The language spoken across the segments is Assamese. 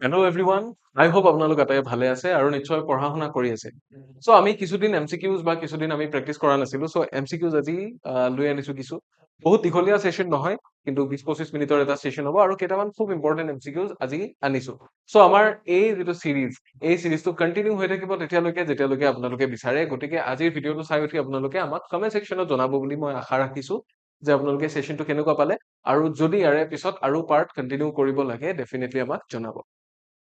হেল্ল' এভৰিৱান আই হোপ আপোনালোক আটাই ভালে আছে আৰু নিশ্চয় পঢ়া শুনা কৰি আছে চ' আমি কিছুদিন এমচিকিউজ বা কিছুদিন আমি প্ৰেক্টিচ কৰা নাছিলো চ' এমচিকিউজ আজি লৈ আনিছো কিছু বহুত দীঘলীয়া ছেশ্যন নহয় কিন্তু 20-25 মিনিটৰ এটা ছেশ্যন হ'ব আৰু কেইটামান খুব ইম্পৰ্টেণ্ট এমচিকিউজ আজি আনিছো চ' আমাৰ এই যিটো এই চিৰিজটো কণ্টিনিউ হৈ থাকিব যেতিয়ালৈকে আপোনালোকে বিচাৰে গতিকে আজিৰ ভিডিঅ'টো চাই উঠি আপোনালোকে আমাক কমেণ্ট ছেকশ্যনত জনাব বুলি মই আশা ৰাখিছো যে আপোনালোকে ছেশ্যনটো কেনেকুৱা পালে আৰু যদি ইয়াৰে পিছত আৰু পাৰ্ট কণ্টিনিউ কৰিব লাগে ডেফিনেটলি আমাক জনাব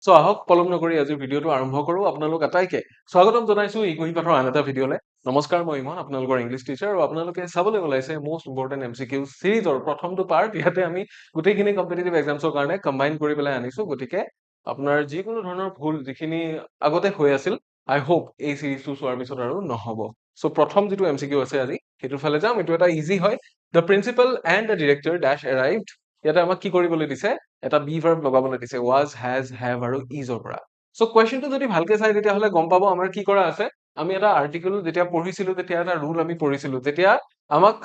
চ' আহক পলম নকৰি আজিৰ ভিডিঅ'টো আৰম্ভ কৰো আপোনালোক আটাইকে স্বাগতম জনাইছো ইকুহি পাঠৰ আন এটা ভিডিঅ'লে নমস্কাৰ মই ইমন আপোনালোকৰ ইংলিছ টিচাৰ আৰু আপোনালোকে চাবলৈ ওলাইছে মষ্ট ইম্পৰ্টেণ্ট এমচিকিউ চিৰিজৰ প্ৰথমটো পাৰ্ট ইয়াতে আমি গোটেইখিনি কম্পিটিটিভ এক্সামছৰ কাৰণে কম্বাইন কৰি পেলাই আনিছো গতিকে আপোনাৰ যিকোনো ধৰণৰ ভুল যিখিনি আগতে হৈ আছিল আই হোপ এই চিৰিজটো চোৱাৰ পিছত আৰু নহ'ব চ' প্ৰথম যিটো এমচিকিউ আছে আজি সেইটোৰ ফালে যাম এইটো এটা ইজি হয় the principal and the director ডেশ এৰাইভড ইয়াতে আমাক কি কৰিবলৈ দিছে এটা বি ভাৰ্ব লগাবলৈ দিছে ৱাজ হেজ হেভ আৰু ইজৰ পৰা চ' কুৱেশ্যনটো যদি ভালকে চাই তেতিয়াহ'লে গম পাব আমাৰ কি কৰা আছে আমি এটা আৰ্টিকেল যেতিয়া পঢ়িছিলো তেতিয়া এটা ৰুল আমি পঢ়িছিলো যেতিয়া আমাক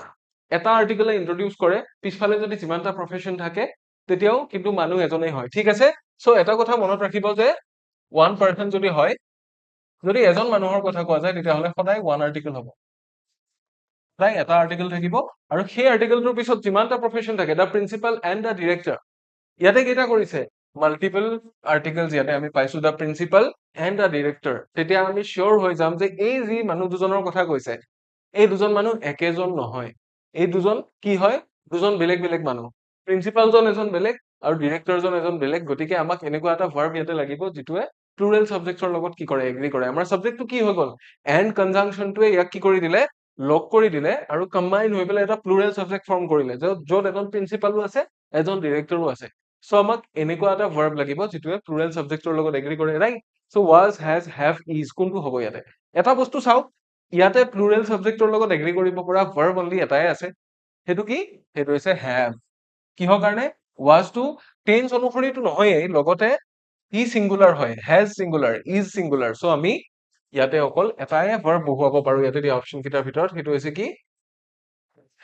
এটা আৰ্টিকেলে ইন্ট্ৰডিউচ কৰে পিছফালে যদি যিমানটা প্ৰফেশ্যন থাকে তেতিয়াও কিন্তু মানুহ এজনেই হয় ঠিক আছে চ' এটা কথা মনত ৰাখিব যে ওৱান পাৰ্চন যদি হয় যদি এজন মানুহৰ কথা কোৱা যায় তেতিয়াহ'লে সদায় ওৱান আৰ্টিকেল হ'ব প্ৰায় এটা আৰ্টিকেল থাকিব আৰু সেই আৰ্টিকেলটোৰ পিছত যিমানটা প্ৰফেশ্যন থাকে the principal and the director ইয়াতে কেইটা কৰিছে মাল্টিপল আৰ্টিকেলছ ইয়াতে আমি পাইছো the principal and the director তেতিয়া আমি চিয়ৰ হৈ যাম যে এই যি মানুহ দুজনৰ কথা কৈছে এই দুজন মানুহ একেজন নহয় এই দুজন কি হয় দুজন বেলেগ বেলেগ মানুহ প্ৰিন্সিপালজন এজন বেলেগ আৰু ডিৰেক্টৰজন এজন বেলেগ গতিকে আমাক এনেকুৱা এটা ভাৰ্ব ইয়াতে লাগিব যিটোৱে প্লুৰেল ছাবজেক্টৰ লগত কি কৰে এগ্ৰি কৰে আমাৰ ছাবজেক্টটো কি হৈ গ'ল এণ্ড কনজাংচনটোৱে ইয়াক কি কৰি দিলে লগ কৰি দিলে আৰু কম্বাইন হৈ পেলাই এটা প্লুৰেল ছাবজেক্ট ফৰ্ম কৰিলে য'ত এজন প্ৰিন্সিপালো আছে এজন ডিৰেক্টৰো আছে চ' আমাক এনেকুৱা এটা ভাৰ্ব লাগিব যিটোৱে প্লুৰেল ছাবজেক্টৰ লগত এগ্ৰি কৰে right so' was has have is কোনটো হ'ব ইয়াতে এটা বস্তু চাওক ইয়াতে প্লুৰেল ছাবজেক্টৰ লগত এগ্ৰি কৰিব পৰা ভাৰ্ব অনলি এটাই আছে সেইটো কি সেইটো হৈছে হেভ কিহৰ কাৰণে ৱাজটো টেন্স অনুসৰিটো নহয়েই লগতে ই চিংগুলাৰ হয় হেজ চিংগুলাৰ ইজ চিংগুলাৰ চ' আমি ইয়াতে অকল এটাই ভাৰ্ব বহুৱাব পাৰো ইয়াতে দিয়া অপশ্যন কেইটাৰ ভিতৰত সেইটো হৈছে কি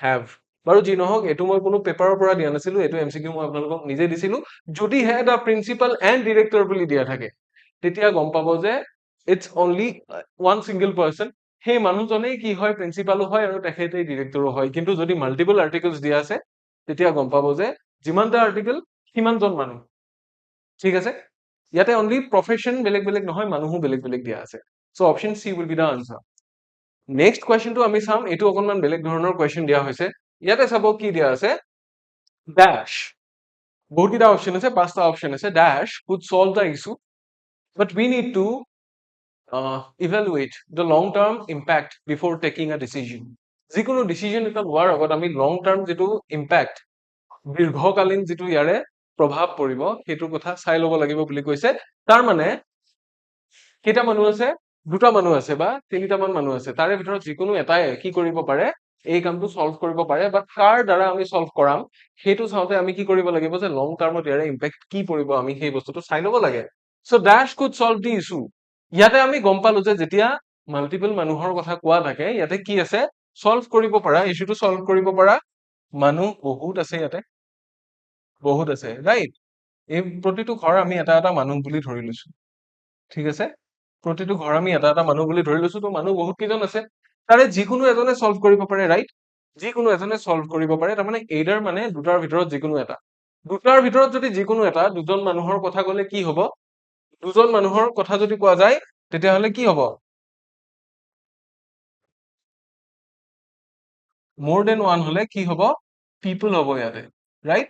হেভ বাৰু যি নহওক এইটো মই কোনো পেপাৰৰ পৰা দিয়া নাছিলো এইটো এমচিকিউ মই আপোনালোকক নিজে দিছিলো যদিহে দ্য প্ৰিন্সিপাল এণ্ড ডিৰেক্টৰ বুলি দিয়া থাকে তেতিয়া গম পাব যে it's only one single person সেই মানুহজনেই কি হয় প্ৰিন্সিপালো হয় আৰু তেখেতেই ডিৰেক্টৰো হয় কিন্তু যদি মাল্টিপল আৰ্টিকেলছ দিয়া আছে তেতিয়া গম পাব যে যিমানটা আৰ্টিকেল সিমানজন মানুহ ঠিক আছে ইয়াতে অনলি প্ৰফেশ্যন বেলেগ বেলেগ নহয় মানুহো বেলেগ বেলেগ দিয়া আছে so' option C will be the answer next কুৱেশ্যনটো আমি চাম এইটো অকনমান বেলেগ ধৰণৰ কুৱেশ্যন দিয়া হৈছে ইয়াতে চাব কি দিয়া আছে ডেশ বহুতকেইটা অপশ্যন আছে 5টা অপশ্যন আছে ডেশ could solve the issue but we need to evaluate the long term impact before taking a decision যিকোনো ডিচিজন এটা লোৱাৰ আগত আমি লং টাৰ্ম যিটো ইম্পেক্ট দীৰ্ঘকালীন যিটো ইয়াৰে প্ৰভাৱ পৰিব সেইটো কথা চাই ল'ব লাগিব বুলি কৈছে তাৰ মানে কেইটা মানুহ আছে দুটা মানুহ আছে বা তিনিটামান মানুহ আছে তাৰে ভিতৰত যিকোনো এটাই কি কৰিব পাৰে এই কামটো সলভ কৰিব পাৰে বা কাৰ দ্বাৰা আমি সলভ কৰাম সেইটো চাওঁতে আমি কি কৰিব লাগিব যে লং টাৰ্মত ইয়াৰে ইম্পেক্ট কি পৰিব আমি সেই বস্তুটো চাই ল'ব লাগে চ' ডেশ কুড সলভ দি ইছ্যু ইয়াতে আমি গম পালো যে যেতিয়া মাল্টিপল মানুহৰ কথা কোৱা থাকে ইয়াতে কি আছে সলভ কৰিব পৰা ইছ্যুটো সলভ কৰিব পৰা মানুহ বহুত আছে ইয়াতে বহুত আছে ৰাইট এই প্ৰতিটো ঘৰ আমি এটা এটা মানুহ বুলি ধৰি লৈছো ঠিক আছে প্ৰতিটো ঘৰ আমি এটা এটা মানুহ বুলি ধৰি লৈছো তো মানুহ বহুত কেইজন আছে তাৰে যিকোনো এজনে সলভ কৰিব পাৰে ৰাইট যিকোনো এজনে সলভ কৰিব পাৰে তাৰমানে এইডাৰ মানে দুটাৰ ভিতৰত যিকোনো এটা দুটাৰ ভিতৰত যদি যিকোনো এটা দুজন মানুহৰ কথা ক'লে কি হ'ব দুজন মানুহৰ কথা যদি কোৱা যায় তেতিয়াহ'লে কি হ'ব মোৰ দেন ওৱান হলে কি হ'ব পিপল হ'ব ইয়াতে ৰাইট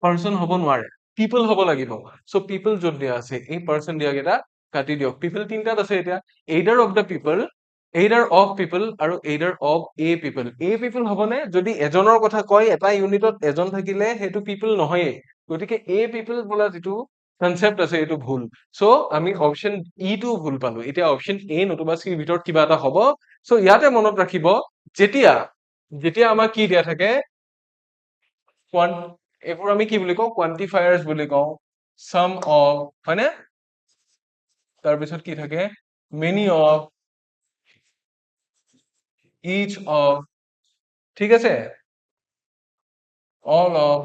পাৰ্চন হ'ব নোৱাৰে পিপল হ'ব লাগিব চ' পিপল য'ত দিয়া আছে এই পাৰ্চন দিয়া কেইটা কাটি দিয়ক পিপল তিনিটাত আছে এতিয়া এইডাৰ অফ দ্য পিপল এইডাৰ অফ পিপল আৰু এইডাৰ অফ এ পিপল হ'বনে যদি এজনৰ কথা কয় এটা ইউনিটত এজন থাকিলে সেইটো পিপল নহয়েই গতিকে এ পিপল বোলা যিটো কনচেপ্ট আছে এইটো ভুল চ' আমি অপশ্যন ইটো ভুল পালো এতিয়া অপশ্যন এ নতুবা চিৰ ভিতৰত কিবা এটা হ'ব চ' ইয়াতে মনত ৰাখিব যেতিয়া যেতিয়া আমাক কি দিয়া থাকে এইবোৰ আমি কি বুলি কওঁ কোৱান্টিফায়াৰ্ছ বুলি কওঁ সাম অফ হয়নে তাৰপিছত কি থাকে মেনি অফ ইচ অফ ঠিক আছে অল অফ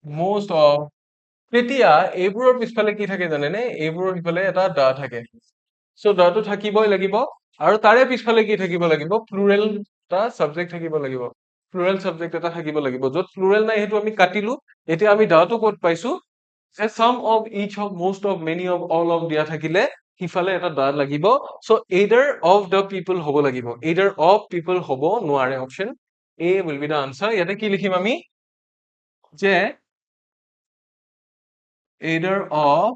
most of তেতিয়া এইবোৰৰ পিছফালে কি থাকে জানেনে? এইবোৰৰ সিফালে এটা দা থাকে। চ' দাটো থাকিবই লাগিব আৰু তাৰে পিছফালে কি থাকিব লাগিব? প্লুৰেল এটা চাবজেক্ট থাকিব লাগিব। প্লুৰেল চাবজেক্ট এটা থাকিব লাগিব। য'ত প্লুৰেল নাই সেইটো আমি কাটিলো। এতিয়া আমি দাটো ক'ত পাইছো? যে some of each of most of many of all of দিয়া থাকিলে সিফালে এটা দা লাগিব। চ' either of the people হ'ব লাগিব। either of people হ'ব নোৱাৰে option A will be the answer. ইয়াতে কি লিখিম আমি? যে either of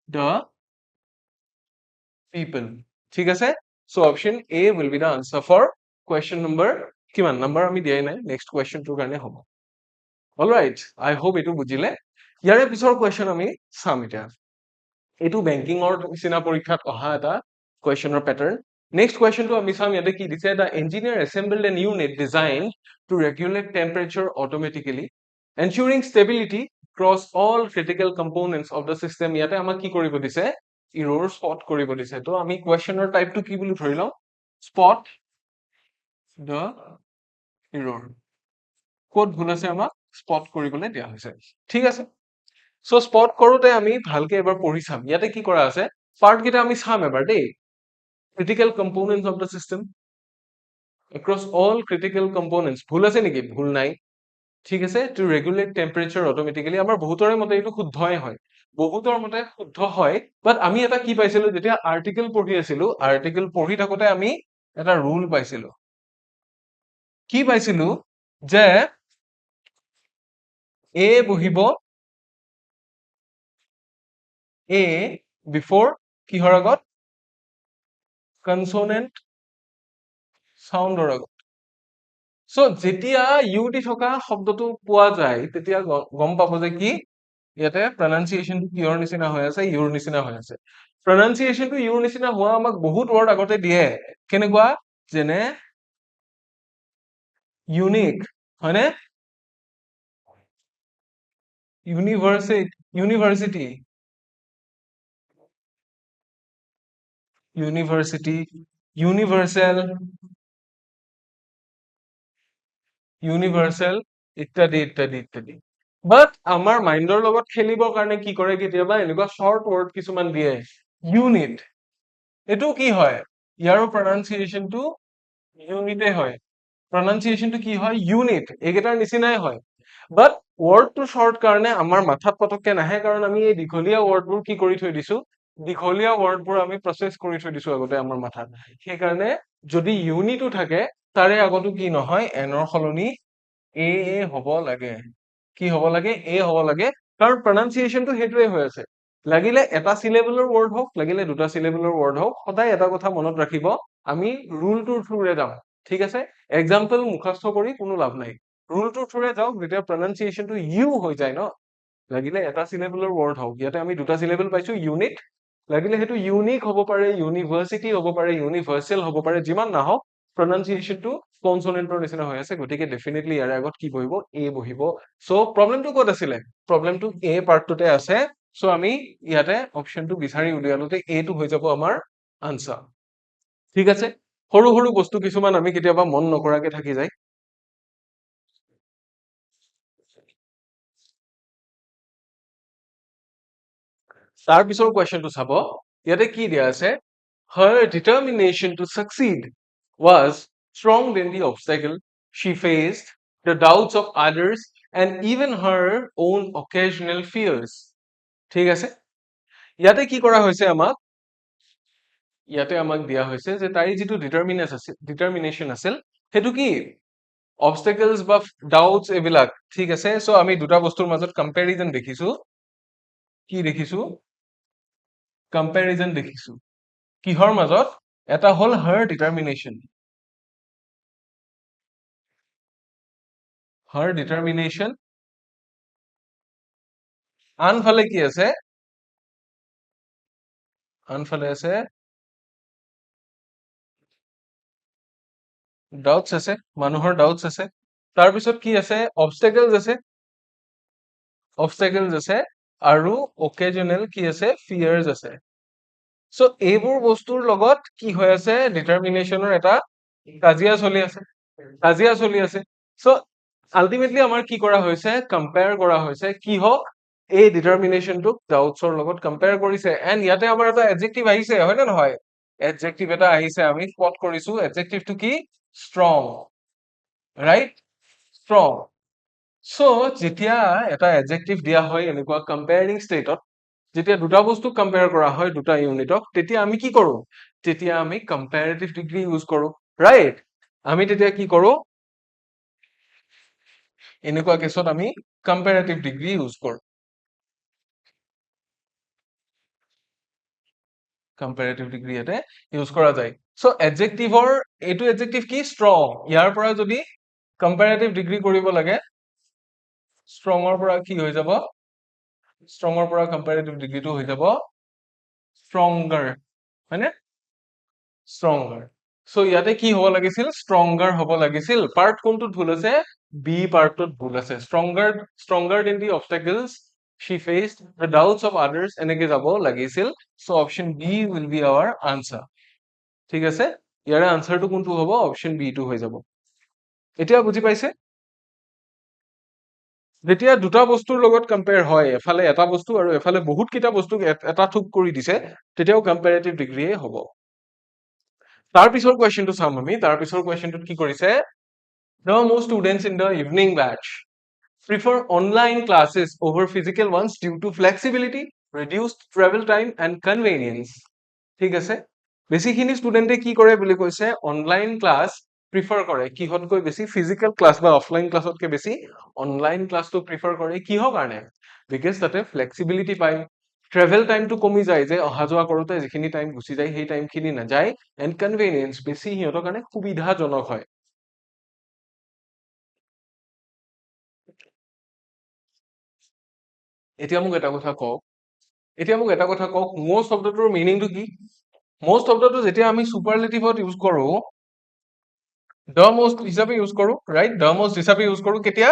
the people. ঠিক আছে? So option A will be the answer for question number কিমান? নাম্বাৰ আমি দিয়াই নাই। নেক্সট কুৱেশ্যনটোৰ কাৰণে হ'ব। অলৰাইট, I hope এইটো বুজিলে। ইয়াৰে পিছৰ কুৱেশ্যন আমি চাম এতিয়া। এইটো বেংকিঙৰ নিচিনা পৰীক্ষাত অহা এটা কুৱেশ্যনৰ পেটাৰ্ণ। নেক্সট কুৱেশ্যনটো আমি চাম ইয়াতে কি দিছে the engineer assembled an unit designed to regulate temperature automatically ensuring stability across all critical components of the system ইয়াতে আমাক কি কৰিব দিছে ইৰৰ স্পট কৰিব দিছে তো আমি কুৱেশ্যনৰ টাইপটো কি বুলি ধৰি লওঁ স্পট দ্য ইৰৰ ক'ত ভুল আছে আমাক স্পট কৰিবলৈ দিয়া হৈছে ঠিক আছে সো স্পট কৰোতে আমি ভালকে এবাৰ পঢ়ি চাম ইয়াতে কি কৰা আছে পাৰ্ট কেইটা আমি চাম এবাৰ দেই critical components of the system across all critical components ভুল আছে নেকি ভুল নাই ঠিক আছে to regulate temperature automatically আমাৰ বহুতৰে মতে এইটো শুদ্ধই হয় বহুতৰ মতে শুদ্ধ হয় বাট আমি এটা কি পাইছিলো যেতিয়া আৰ্টিকেল পঢ়ি আছিলো আৰ্টিকেল পঢ়ি থাকোতে আমি এটা ৰুল পাইছিলো কি পাইছিলো যে এ বহিব এ বিফোৰ কিহৰ আগত কনসোনেন্ট সাউন্ডৰ আগত সো যেতিয়া ইউ দি থকা শব্দটো পোৱা যায় তেতিয়া গম পাব যে কি ইয়াতে প্ৰনাউন্সিয়েশনটো কিহৰ নিচিনা হৈ আছে ইউৰ নিচিনা হৈ আছে প্ৰনাউন্সিয়েশনটো ইউৰ নিচিনা হোৱা আমাক বহুত ৱৰ্ড আগতে দিয়ে কেনেকুৱা যেনে ইউনিক হয়নে ইউনিভাৰ্চিটি ইউনিভাৰ্সেল ইউনিভাৰ্সেল ইত্যাদি ইত্যাদি ইত্যাদি বাট আমাৰ মাইণ্ডৰ লগত খেলিবৰ কাৰণে কি কৰে কেতিয়াবা এনেকুৱা শৰ্ট ৱৰ্ড কিছুমান দিয়ে ইউনিট এইটো কি হয় ইয়াৰো প্ৰনাউন্সিয়েশনটো ইউনিটে হয় প্ৰনাউন্সিয়েশনটো কি হয় ইউনিট এইকেইটাৰ নিচিনাই হয় বাট ৱৰ্ডটো শৰ্ট কাৰণে আমাৰ মাথাত পতককে নাহে কাৰণ আমি এই দীঘলীয়া ৱৰ্ডবোৰ কি কৰি থৈ দিছো দীঘলীয়া ৱৰ্ডবোৰ আমি প্ৰচেছ কৰি থৈ দিছো আগতে আমাৰ মাথাত সেইকাৰণে যদি ইউনিটো থাকে তাৰে আগতো কি নহয় এনৰ সলনি এ হ'ব লাগে কি হ'ব লাগে এ হ'ব লাগে কাৰণ প্ৰনাউন্সিয়েশনটো সেইটোৱে হৈ আছে লাগিলে এটা সিলেবলৰ ৱৰ্ড হওক লাগিলে দুটা সিলেবলৰ ৱৰ্ড হওক সদায় এটা কথা মনত ৰাখিব আমি ৰুলটোৰ থ্ৰুৰে যাম ঠিক আছে এক্সাম্পল মুখস্থ কৰি কোনো লাভ নাই ৰুলটোৰ থ্ৰুৰে যাওক যেতিয়া প্ৰনাউন্সিয়েশনটো ইউ হৈ যায় ন লাগিলে এটা সিলেবলৰ ৱৰ্ড হওক ইয়াতে আমি দুটা সিলেবল পাইছো ইউনিট লাগিলে সেইটো ইউনিক হ'ব পাৰে ইউনিভাৰ্চিটি হ'ব পাৰে ইউনিভাৰ্সেল হ'ব পাৰে যিমান নাহওক প্ৰনাউন্সিয়েশনটো কনসোনেন্টৰ নিচিনা হৈ আছে গতিকে ডেফিনেটলি ইয়াৰ আগত কি বহিব এ বহিব সো প্ৰবলেমটো ক'ত আছিলে প্ৰবলেমটো এ পাৰ্টটোতে আছে সো আমি ইয়াতে অপশনটো বিচাৰি উলিয়ালোতে এটো হৈ যাব আমাৰ আনসাৰ ঠিক আছে সৰু সৰু বস্তু কিছুমান আমি কেতিয়াবা মন নকৰাকে থাকি যায় তাৰ পিছৰ কোৱেশ্চনটো চাব ইয়াতে কি দিয়া আছে her determination to succeed was strong than the obstacle she faced the doubts of others and even her own occasional fears ঠিক আছে ইয়াতে কি কৰা হৈছে আমাক ইয়াতে আমাক দিয়া হৈছে যে তাই যিটো ডিটাৰমিনেশন আছিল সেইটো কি অবষ্টেকলছ বা ডাউটছ এইবিলাক ঠিক আছে সো আমি দুটা বস্তুৰ মাজত কম্পেৰিজন দেখিছো কি দেখিছো কম্পেৰিজন দেখিছো কিহৰ মাজত এটা হল her determination আনফালে কি আছে আনফালে আছে ডাউটছ আছে মানুহৰ ডাউটছ আছে তাৰপিছত কি আছে অবষ্টেকলছ আছে আৰু অকেজনেল কি আছে ফিয়াৰ্স আছে সো এইবোৰ বস্তুৰ লগত কি হৈ আছে ডিটাৰমিনেশনৰ এটা কাজিয়া চলি আছে সো আলটিমেটলি আমাৰ কি কৰা হৈছে কম্পেয়াৰ কৰা হৈছে কি হওক এই ডিটাৰমিনেশ্যনটোক ডাউটছৰ লগত কম্পেয়াৰ কৰিছে এণ্ড ইয়াতে আমাৰ এটা এডজেক্টিভ আহিছে হয় নে নহয় এডজেক্টিভ এটা আহিছে আমি স্পট কৰিছো এডজেক্টিভটো কি ষ্ট্ৰং ৰাইট ষ্ট্ৰং চ' যেতিয়া এটা এডজেক্টিভ দিয়া হয় এনেকুৱা কম্পেয়াৰিং ষ্টেটত যেতিয়া দুটা বস্তুক কম্পেয়াৰ কৰা হয় দুটা ইউনিটক তেতিয়া আমি কি কৰো তেতিয়া আমি কম্পেয়াৰেটিভ ডিগ্ৰী ইউজ কৰো ৰাইট আমি তেতিয়া কি কৰো এনেকুৱা কেছত আমি কম্পেয়াৰেটিভ ডিগ্ৰী ইউজ কৰো কম্পেয়াৰেটিভ ডিগ্ৰী ইয়াতে ইউজ কৰা যায় চ' এডজেক্টিভৰ এইটো এডজেক্টিভ কি ষ্ট্ৰং ইয়াৰ পৰা যদি কম্পেয়াৰেটিভ ডিগ্ৰী কৰিব লাগে ষ্ট্ৰঙৰ পৰা কি হৈ যাব ষ্ট্ৰঙৰ পৰা কম্পেয়াৰেটিভ ডিগ্ৰীটো হৈ যাব ষ্ট্ৰংগাৰ হয়নে ষ্ট্ৰংগাৰ চ' ইয়াতে কি হ'ব লাগিছিল ষ্ট্ৰংগাৰ হ'ব লাগিছিল পাৰ্ট কোনটোত ভুল আছে বি পাৰ্টটোত ভুল আছে stronger than the obstacles she faced the doubts of others এনেকে যাব লাগিছিল so option B will be our answer ঠিক আছে ইয়াৰে আনসাৰটো কোনটো হ'ব অপচন বি টো হৈ যাব এতিয়া বুজি পাইছে যেতিয়া দুটা বস্তুৰ লগত কম্পেয়াৰ হয় এফালে এটা বস্তু আৰু এফালে বহুত কিটা বস্তুক এটা থুক কৰি দিছে তেতিয়াও কম্পেয়াৰেটিভ ডিগ্ৰীয়ে হ'ব তাৰ পিছৰ কোৱেশ্চনটো চাম আমি তাৰ পিছৰ কোৱেশ্চনটোত কি কৰিছে the most students in the evening batch prefer online classes over physical ones due to flexibility, reduced travel time and convenience. ঠিক আছে বেছিখিনি ষ্টুডেণ্টে কি কৰে বুলি কৈছে অনলাইন ক্লাছ প্ৰিফাৰ কৰে কিহতকৈ বেছি ফিজিকেল ক্লাছ বা অফলাইন ক্লাছতকৈ বেছি অনলাইন ক্লাছটো প্ৰিফাৰ কৰে কিহৰ কাৰণে বিকজ তাতে ফ্লেক্সিবিলিটি পায় ট্ৰেভেল টাইমটো কমি যায় যে অহা যোৱা কৰোঁতে যিখিনি টাইম গুচি যায় সেই টাইমখিনি নাযায় এণ্ড কনভেনিয়েন্স বেছি সিহঁতৰ কাৰণে সুবিধাজনক হয় এতিয়া মোক এটা কথা কওক most শব্দটোৰ মিনিংটো কি most শব্দটো যেতিয়া আমি সুপাৰলেটিভত ইউজ কৰো the most হিচাপে ইউজ কৰো ৰাইট the most হিচাপে ইউজ কৰো কেতিয়া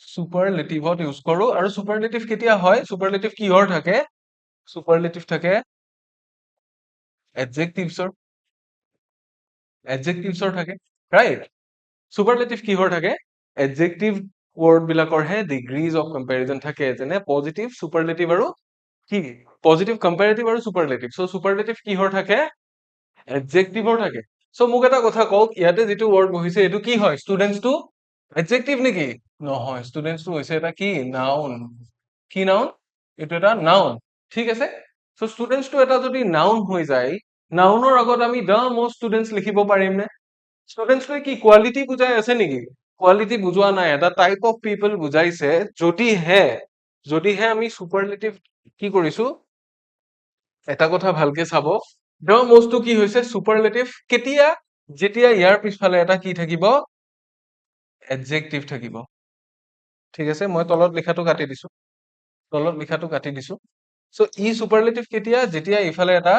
সুপাৰলেটিভত ইউজ কৰো আৰু সুপাৰলেটিভ কেতিয়া হয় সুপাৰলেটিভ কিহৰ থাকে সুপাৰলেটিভ থাকে এডজেক্টিভছৰ থাকে ৰাইট সুপাৰলেটিভ কিহৰ থাকে এডজেক্টিভ ৱৰ্ড বিলাকৰহে ডিগ্ৰীজ অফ কম্পেৰিজন থাকে যেনে পজিটিভ সুপাৰলেটিভ আৰু কি পজিটিভ কম্পেৰেটিভ আৰু সুপাৰলেটিভ চ' সুপাৰলেটিভ কিহৰ থাকে এডজেক্টিভৰ থাকে চ' মোক এটা কথা কওক ইয়াতে যিটো ৱৰ্ড বহিছে এইটো কি হয় ষ্টুডেণ্টছটো এডজেক্টিভ নেকি নহয় ষ্টুডেণ্টছটো হৈছে এটা কি নাউন কি নাউন এইটো এটা নাউন ঠিক আছে চ' ষ্টুডেণ্টছটো এটা যদি নাউন হৈ যায় নাউনৰ আগত আমি দ্য মষ্ট ষ্টুডেণ্টছ লিখিব পাৰিম নে ষ্টুডেণ্টছটোৱে কি কোৱালিটি বুজাই আছে নেকি কোৱালিটি বুজোৱা নাই এটা টাইপ অফ পিপল বুজাইছে যদিহে আমি সুপাৰলেটিভ কি কৰিছো এটা কথা ভালকে চাব দ্য মষ্টটো কি হৈছে সুপাৰলেটিভ কেতিয়া যেতিয়া ইয়াৰ পিছফালে এটা কি থাকিব এডজেক্টিভ থাকিব ঠিক আছে মই তলত লিখাটো কাটি দিছো চ' ই সুপাৰলেটিভ কেতিয়া যেতিয়া ইফালে এটা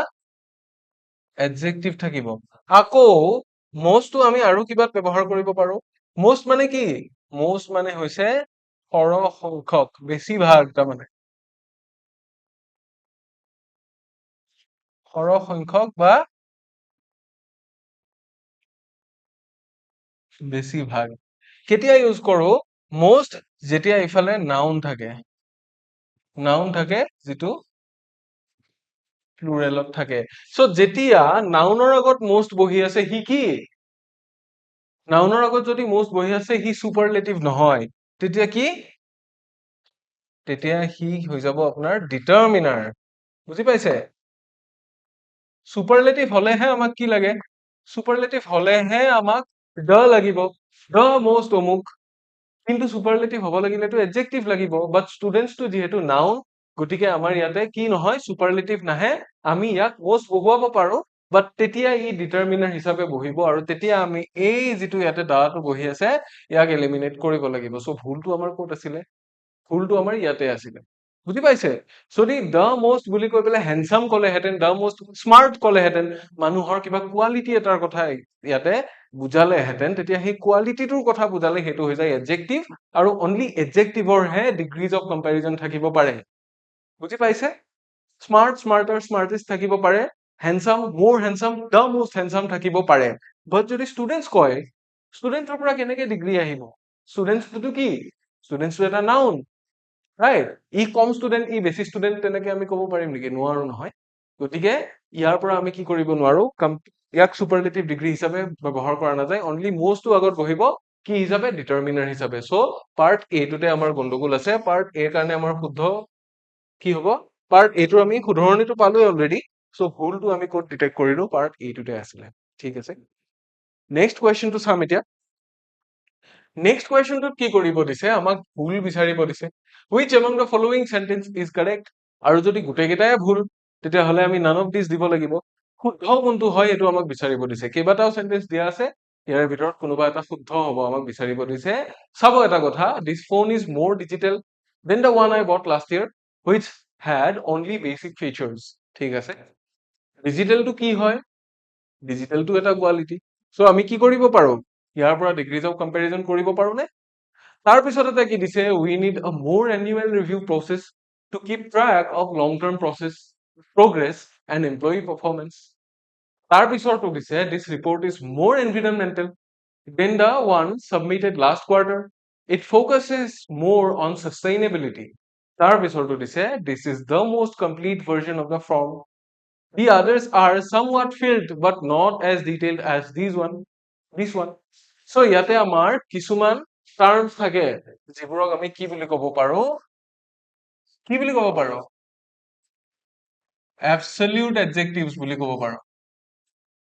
এডজেক্টিভ থাকিব আকৌ মষ্টটো আমি আৰু কিবাত ব্যৱহাৰ কৰিব পাৰো মষ্ট মানে কি মষ্ট মানে হৈছে সৰহ সংখ্যক বেছিভাগ তাৰমানে সৰহ সংখ্যক বা বেছিভাগ কেতিয়া ইউজ কৰো মষ্ট যেতিয়া ইফালে নাউন থাকে যিটো প্লুৰেলত থাকে চ' যেতিয়া নাউনৰ আগত মষ্ট বহি আছে সি কি নাউনৰ আগত যদি মষ্ট বহি আছে সি সুপাৰলেটিভ নহয় তেতিয়া কি তেতিয়া সি হৈ যাব আপোনাৰ ডিটাৰমিনাৰ বুজি পাইছে সুপাৰলেটিভ হলেহে আমাক কি লাগে সুপাৰলেটিভ হলেহে আমাক দ্য লাগিব দ্য মষ্ট অমুক কিন্তু সুপাৰলেটিভ হ'ব লাগিলেতো এডজেক্টিভ লাগিব বাট ষ্টুডেণ্টছটো যিহেতু নাউন গতিকে আমাৰ ইয়াতে কি নহয় সুপাৰলেটিভ নাহে আমি ইয়াক মষ্ট বহুৱাব পাৰো বাট তেতিয়া ই ডিটাৰমিনাৰ হিচাপে বহিব আৰু তেতিয়া আমি এই যিটো ইয়াতে দাটো বহি আছে ইয়াক এলিমিনেট কৰিব লাগিব চ' ভুলটো আমাৰ ক'ত আছিলে ভুলটো আমাৰ ইয়াতে আছিলে বুজি পাইছে যদি দ্য মষ্ট বুলি কৈ পেলাই হেণ্ডচাম কলেহেঁতেন দ্য মষ্ট স্মাৰ্ট কলেহেঁতেন মানুহৰ কিবা কোৱালিটি এটাৰ কথা ইয়াতে বুজালেহেঁতেন তেতিয়া সেই কোৱালিটিটোৰ কথা বুজালে সেইটো হৈ যায় এডজেক্টিভ আৰু অনলি এডজেক্টিভৰহে ডিগ্ৰীজ অফ কম্পেৰিজন থাকিব পাৰে বুজি পাইছে স্মাৰ্টাৰ স্মাৰ্টেষ্ট থাকিব পাৰে হেণ্ডচাম মোৰ হেণ্ডচাম দ্য মষ্ট হেণ্ডচাম থাকিব পাৰে বাট যদি ষ্টুডেণ্টছ কয় ষ্টুডেণ্টৰ পৰা কেনেকে ডিগ্ৰী আহিব ষ্টুডেণ্টছটোতো কি ষ্টুডেণ্টছটো এটা নাউন, ৰাইট? ই কম ষ্টুডেণ্ট, ই বেছি ষ্টুডেণ্ট, তেনেকে আমি ক'ব পাৰিম নেকি? নোৱাৰো নহয়। গতিকে ইয়াৰ পৰা আমি কি কৰিব নোৱাৰো, ইয়াক চুপাৰলেটিভ ডিগ্ৰী হিচাপে ব্যৱহাৰ কৰা নাযায়। অনলি মষ্টটো আগত বহিব কি হিচাপে? ডিটাৰমিনাৰ হিচাপে। চ' পাৰ্ট এটোতে আমাৰ গণ্ডগোল আছে। পাৰ্ট এৰ কাৰণে আমাৰ শুদ্ধ কি হ'ব? পাৰ্ট এটোৰ আমি শুধৰণিটো পালোৱে অলৰেডি। চ' ভুলটো আমি ক'ত ডিটেক্ট কৰিলো? পাৰ্ট এটোতে আছিলে। ঠিক আছে, নেক্সট কুৱেশ্যনটো চাম এতিয়া। নেক্সট কুৱেশ্যনটোত কি কৰিব দিছে? আমাক ভুল বিচাৰিব দিছে। Which among the following sentence is correct? আৰু যদি গোটেইকেইটাই ভুল, তেতিয়াহ'লে আমি none of these দিব লাগিব। শুদ্ধ কোনটো হয় এইটো আমাক বিচাৰিব দিছে। কেইবাটাও চেন্টেন্স দিয়া আছে, ইয়াৰ ভিতৰত কোনোবা এটা শুদ্ধ হ'ব আমাক বিচাৰিব দিছে। চাব এটা কথা, this phone is more digital than the one I bought last year, which had only basic features. ঠিক আছে, ডিজিটেলটো কি হয়? ডিজিটেলটো এটা কোৱালিটি। চ' আমি কি কৰিব পাৰো? ইয়াৰ পৰা ডিগ্ৰীজ অফ কম্পেৰিজন কৰিব পাৰো নে? তাৰপিছত এটা কি দিছে? We need a more annual review process to keep track of long-term progress and employee performance. তাৰপিছৰটো দিছে this report is more environmental than the one submitted last quarter. It focuses more on sustainability. তাৰপিছৰটো দিছে this is the most complete version of the form. The others are somewhat filled but not as detailed as this one. So ইয়াতে আমাৰ কিছুমান টাৰ্মছ থাকে যিবোৰক আমি কি বুলি ক'ব পাৰো? কি বুলি ক'ব পাৰো? Absolute adjectives বুলি ক'ব পাৰো।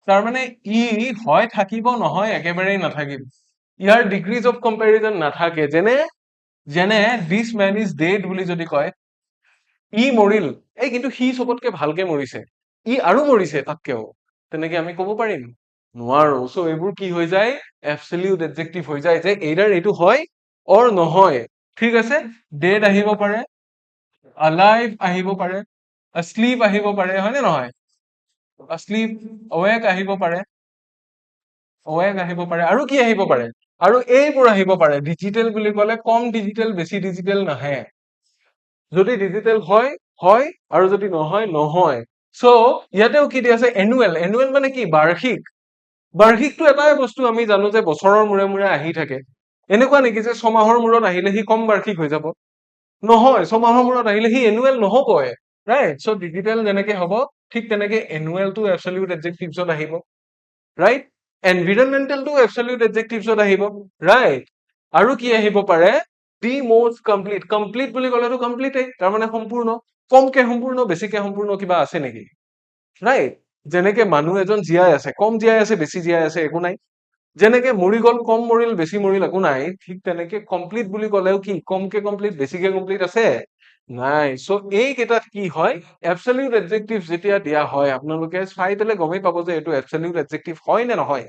তাৰমানে ই হয় থাকিব, নহয় একেবাৰেই নাথাকিব। ইয়াৰ ডিগ্ৰীজ অফ কম্পেৰিজন নাথাকে। যেনে this man is dead বুলি যদি কয়, ই মৰিল, কিন্তু সি চবতকে ভালকে মৰিছে, ই আৰু মৰিছে তাতকেও, তেনেকে আমি ক'ব পাৰিম? নোৱাৰো। চ' এইবোৰ কি হৈ যায়? এবছলিউট এডজেক্টিভ হৈ যায়, যে এইডাৰ এইটো হয় অৰ নহয়। ঠিক আছে, ডেড আহিব পাৰে, alive আহিব পাৰে, asleep আহিব পাৰে, হয় নে নহয়? asleep, awake আহিব পাৰে, আৰু কি আহিব পাৰে? আৰু এইবোৰ আহিব পাৰে। ডিজিটেল বুলি ক'লে কম ডিজিটেল, বেছি ডিজিটেল নাহে। যদি ডিজিটেল হয় হয়, আৰু যদি নহয় নহয়। চ' ইয়াতেও কি দি আছে? এনুৱেল। এনুৱেল মানে কি? বাৰ্ষিক। বাৰ্ষিকটো এটাই বস্তু আমি জানো যে বছৰৰ মূৰে মূৰে আহি থাকে। এনেকুৱা নেকি যে ছমাহৰ মূৰত আহিলে সি কম বাৰ্ষিক হৈ যাব? নহয়, ছমাহৰ মূৰত আহিলে সি এনুৱেল নহবই, ৰাইট? চ' ডিজিটেল যেনেকে হ'ব, ঠিক তেনেকে এনুৱেলটো এবছলিউট এডজেক্টিভছত আহিব, ৰাইট? এনভাইৰনমেন্টেলটো এবছলিউট এডজেক্টিভছত আহিব, ৰাইট? আৰু কি আহিব পাৰে? দি most কমপ্লিট। কমপ্লিট বুলি ক'লেতো কমপ্লিটেই, তাৰমানে সম্পূৰ্ণ। কমকে সম্পূৰ্ণ, বেছিকে সম্পূৰ্ণ কিবা আছে নেকি? ৰাইট? যেনেকে মানুহ এজন জীয়াই আছে, কম জীয়াই আছে, বেছি জীয়াই আছে, একো নাই। যেনেকে মৰি গ'ল, কম মৰিল, বেছি মৰিল, একো নাই। ঠিক তেনেকে কমপ্লিট বুলি ক'লেও কি কমকে কমপ্লিট, বেছিকে কমপ্লিট আছে? নাই। চ' এইকেইটাত কি হয়? এবছলিউট এডজেক্টিভ যেতিয়া দিয়া হয়, আপোনালোকে চাই পেলাই গমেই পাব যে এইটো এবছলিউট এডজেক্টিভ হয় নে নহয়।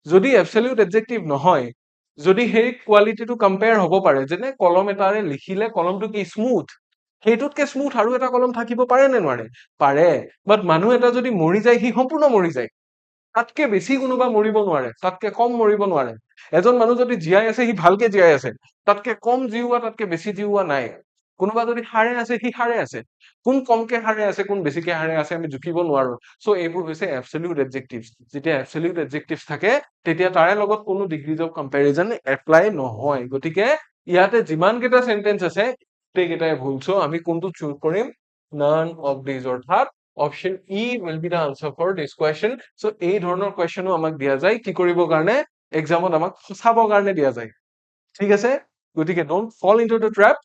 যদি এবছলিউট এডজেক্টিভ নহয়, যদি সেই কোৱালিটিটো কম্পেয়াৰ হ'ব পাৰে, যেনে কলম এটাৰে লিখিলে কলমটো কি স্মুথ, সেইটোতকে স্মুথ আৰু এটা কলম থাকিব পাৰে নে নোৱাৰে? পাৰে। বাট মানুহ এটা যদি মৰি যায়, সি সম্পূৰ্ণ মৰি যায়। তাতকে বেছি কোনোবা মৰিব নোৱাৰে, তাতকে কম মৰিব নোৱাৰে। এজন মানুহ যদি জীয়াই আছে, সি ভালকে জীয়াই আছে, তাতকে কম জিওৱা, তাতকে বেছি জিওৱা নাই। কোনোবা যদি সাৰে আছে, সি সাৰে আছে। কোন কমকে সাৰে আছে, কোন বেছিকে সাৰে আছে, আমি জুখিব নোৱাৰো। চ' এইবোৰ হৈছে এবছলিউট এডজেক্টিভছ। যেতিয়া এবছলিউট এডজেক্টিভছ থাকে, তেতিয়া তাৰে লগত কোনো ডিগ্ৰীজ অফ কম্পেৰিজন এপ্লাই নহয়। গতিকে ইয়াতে যিমান কেইটা চেন্টেন্স আছে, গোটেইকেইটাই ভুল। চ' আমি কোনটো চুজ কৰিম? none of these, অৰ্থাৎ option E will be the answer for this question. চ' এই ধৰণৰ কুৱেশ্যনো আমাক দিয়া যায় কি কৰিবৰ কাৰণে? এক্সামত আমাক ফচাবৰ কাৰণে দিয়া যায়। ঠিক আছে, গতিকে ডোন্ট ফল ইনটু দ্য ট্ৰেপ।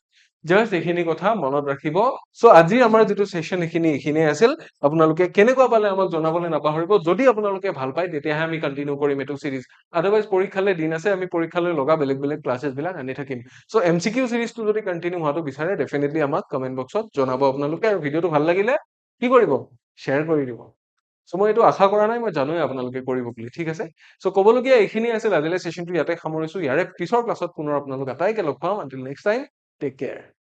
জাষ্ট এইখিনি কথা মনত ৰাখিব। চ' আজি আমাৰ যিটো সেশ্যন এইখিনিয়ে আছিল। আপোনালোকে কেনেকুৱা পালে আমাক জনাবলৈ নাপাহৰিব। যদি আপোনালোকে ভাল পায়, তেতিয়াহে আমি কণ্টিনিউ কৰিম এইটো চিৰিজ। আদাৰৱাইজ পৰীক্ষালৈ দিন আছে, আমি পৰীক্ষালৈ লগা বেলেগ বেলেগ ক্লাছেছ বিলাক আনি থাকিম। চ' MCQ চিৰিজটো যদি কণ্টিনিউ হোৱাটো বিচাৰে, ডেফিনেটলি আমাক কমেন্ট বক্সত জনাব আপোনালোকে। আৰু ভিডিঅ'টো ভাল লাগিলে কি কৰিব? শ্বেয়াৰ কৰি দিব। চ' মই এইটো আশা কৰা নাই, মই জানোৱে আপোনালোকে কৰিব বুলি। ঠিক আছে, চ' ক'বলগীয়া এইখিনি আছিল। আজিলৈ সেশ্যনটো ইয়াতে সামৰিছো। ইয়াৰে পিছৰ ক্লাছত পুনৰ আপোনালোক আটাইকে লগ পাম। Until next time, take care.